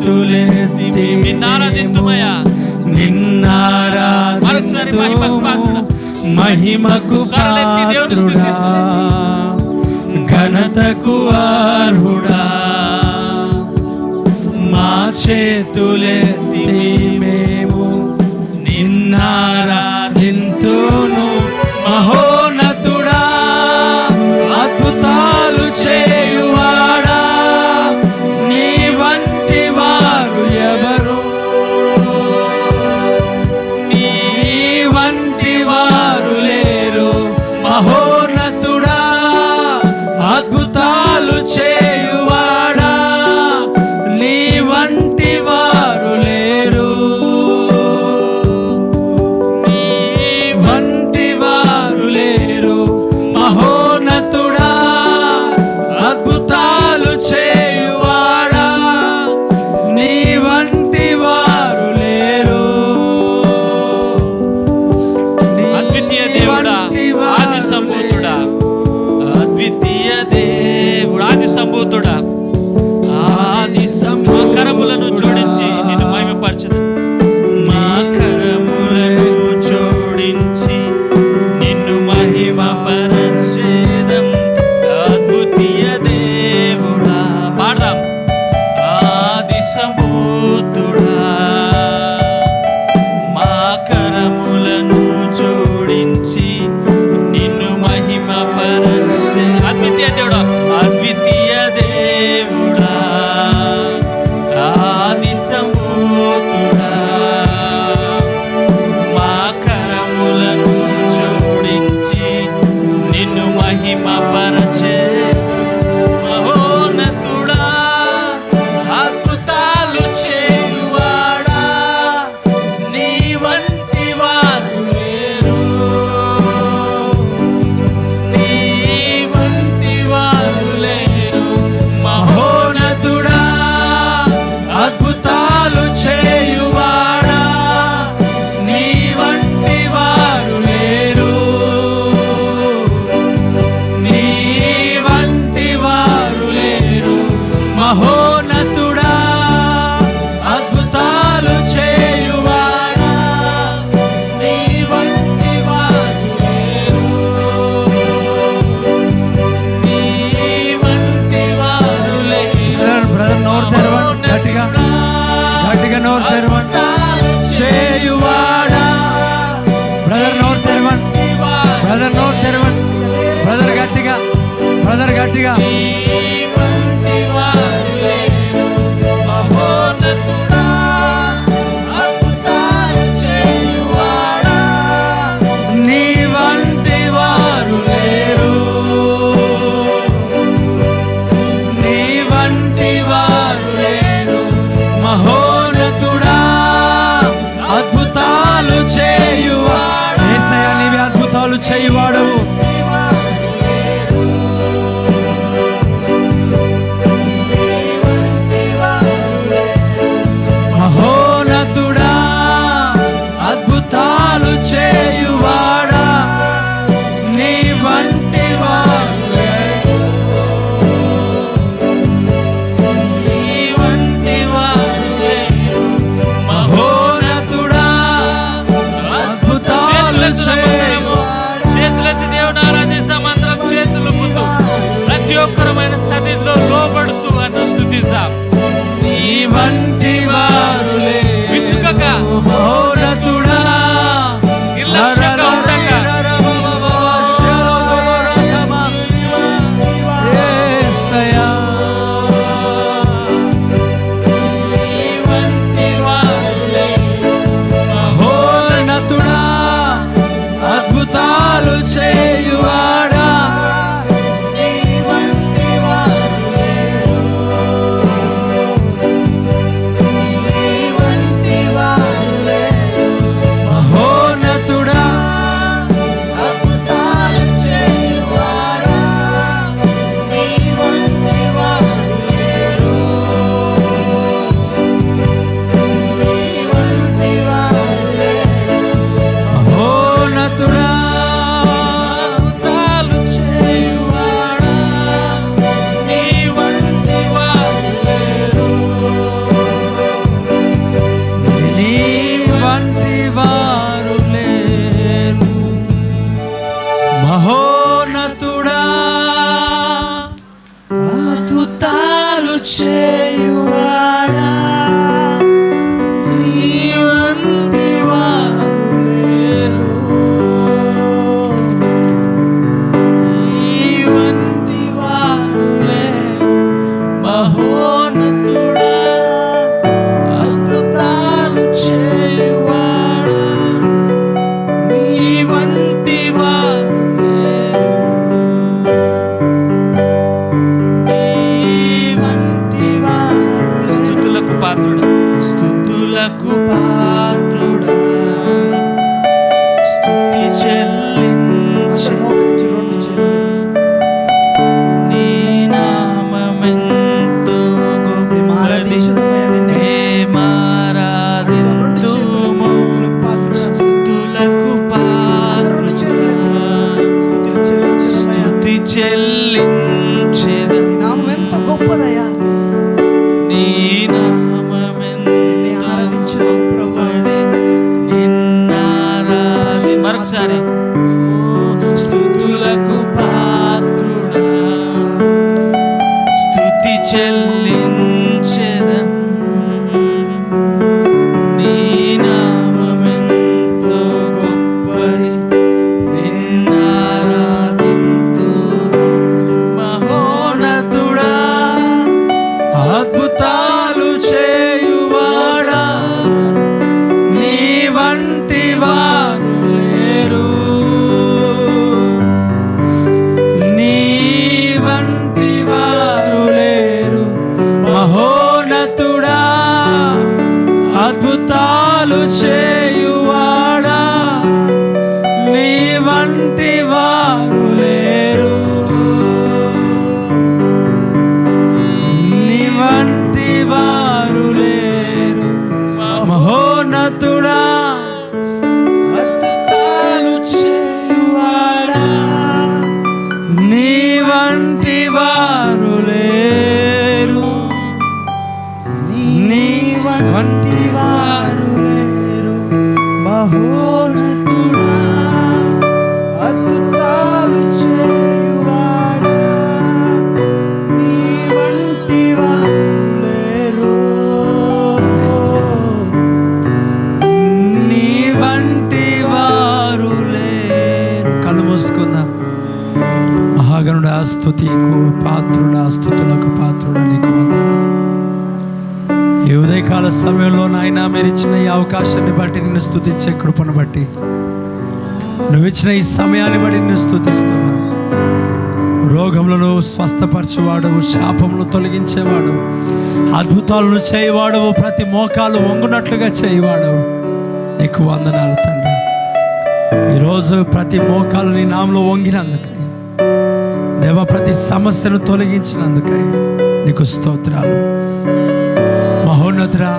చేతులెత్తి నిన్నారాధింతుమయ్యా, మహిమకు పాత్రుడా, ఘనతకు అర్హుడా. మా చేతులెత్తి మేము నిన్నారాధింతును. మహోన్నతుడా, అద్భుతాలు చేయువాడా, నీ వంటి వారు ఎవరు? నీ వంటి వారు లేరు. మహోన్నతుడా, అద్భుతాలు చేయువాడా, నీ వంటి వారు లేరు. నీ వంటి వారు లేరు. మహోన్నతుడా, అద్భుతాలు చేయువాడా, నీ వంటి వారు లేరు. అద్వితీయ దేవుడా, ఆది సంభూతుడా, అద్వితీయ దేవుడా, ఆది సంభూతుడా, ఆది కరములను జోడించి నిన్ను మహిమపరచుదు. మా కరములను జోడించి నిన్ను మహిమపరచేదం. అద్వితీయ దేవుడా, పాడదాం. ఆది సంభూతుడా, మా కరములను జోడించి నిన్ను మహిమపరచే. అద్వితీయ దేవుడా, అద్వితీయ దేవుడా, ఆది సంభూతుడా, మా కరములను జోడించి నిన్ను మహిమపరచే. మహోన్నతుడా, అద్భుతాలు చేయువాడా, నీ వంటి వారు లేరు. నీ వంటి వారు లేరు. మహోన్నతుడా, అద్భుతాలు చేయువాడా, నీ వంటి వారు లేరు. నీ వంటి వారు లేరు. మహోన్నతుడా, అద్భుతాలు చేయువాడా, నీ వంటి వారు లేరు. నీ వంటి వారు లేరు. బ్రదర్ నోరు తెరవండి, గట్టిగా గట్టిగా నోరు తెరవండి. చేయువాడా, బ్రదర్ నోరు తెరవండి, బ్రదర్ నోరు తెరవండి, బ్రదర్ గట్టిగా, బ్రదర్ గట్టిగా. నీ వంటి వారు లేరు. మహోన్నతుడా, అద్భుతాలు చేయువాడా, నీ వంటి వారు లేరు. నీ వంటి వారు లేరు. మహోన్నతుడా, అద్భుతాలు చేయువాడు. యేసయ్యా, నీవే అద్భుతాలు చేయువాడు. మహోన్నతుడా, అద్భుతాలు చేయువాడా, నీ వంటి వారు లేరు. నీ వంటి వారు లేరు. మహోన్నతుడా, అద్భుతాలు చేయువాడా. చేతులెత్తి దేవుని ఆరాధిస్తాం. అందరం చేతులు పుట్టు ప్రతి ఒక్కరమైన సన్నిధిలో లోబడుతూ అని స్తుతిస్తాం. నీ వంటి వారు లేరు. విసుగక, మహోన్నతుడా, నిర్లక్ష్యంగా ఉండక, యేసయ్యా, నీ వంటి వారు లేరు. మహోన్నతుడా, అద్భుతాలు చేయువాడా, నీ వంటి వారు లేరు. పాత్రుడా స్తుతి చెల్లించు మోకరించి రెండు చేతులు నీ నామమెంతో గొప్పది మేమారాధింతుము స్తుతులకు పాత్రుడా స్తుతి చెల్లించెదము నామం ఎంత గొప్పదయ్యా నీ నామమెంతో గొప్పది నిన్నారాధి మరొకసారి స్తుతులకు పాత్రుడా స్తుతి చెల్లించెదం నీ నామమెంతో గొప్పది నిన్నారాధింతు మహోన్నతుడా అద్భుతాలు చేయువాడా నీ వంటి వారు లేరు, నీ వంటి వారు లేరు. మహోన్నతుడా అద్భుతాలు చేయువాడా నీ వంటి వారు లేరు, నీ వంటి వారు లేరు. మహోన్నతుడా అద్భుతాలు చేయువాడా నీ వంటి వారు లేరు, నీ వంటి వారు లేరు. మహోన్నతుడా అద్భుతాలు చేయువాడా నీ వంటి వారు లేరు, నీ వంటి వారు లేరు. కళ్ళు మూసుకుందాం. మహాగణుడా స్తుతికు పాత్రుడా స్తుతులకు పాత్రుడా నీకు వందనాలు. ఈ ఉదయకాల సమయంలో నాయన మీరు ఇచ్చిన ఈ అవకాశాన్ని బట్టి నిన్ను స్తుతించే కృపను బట్టి నువ్వు ఇచ్చిన ఈ సమయాన్ని బట్టి నిన్ను స్తుతిస్తున్నాను. రోగములను స్వస్థపరచేవాడవు, శాపములను తొలగించేవాడు, అద్భుతాలను చేయవాడవు, ప్రతి మోకాలు వంగునట్లుగా చేయవాడవు. నీకు వందనాలు తండ్రి. ఈరోజు ప్రతి మోకాలు నీ నామలో వంగినందుకై దేవ, ప్రతి సమస్యను తొలగించినందుకై నీకు స్తోత్రాలు. మహోన్నతుడా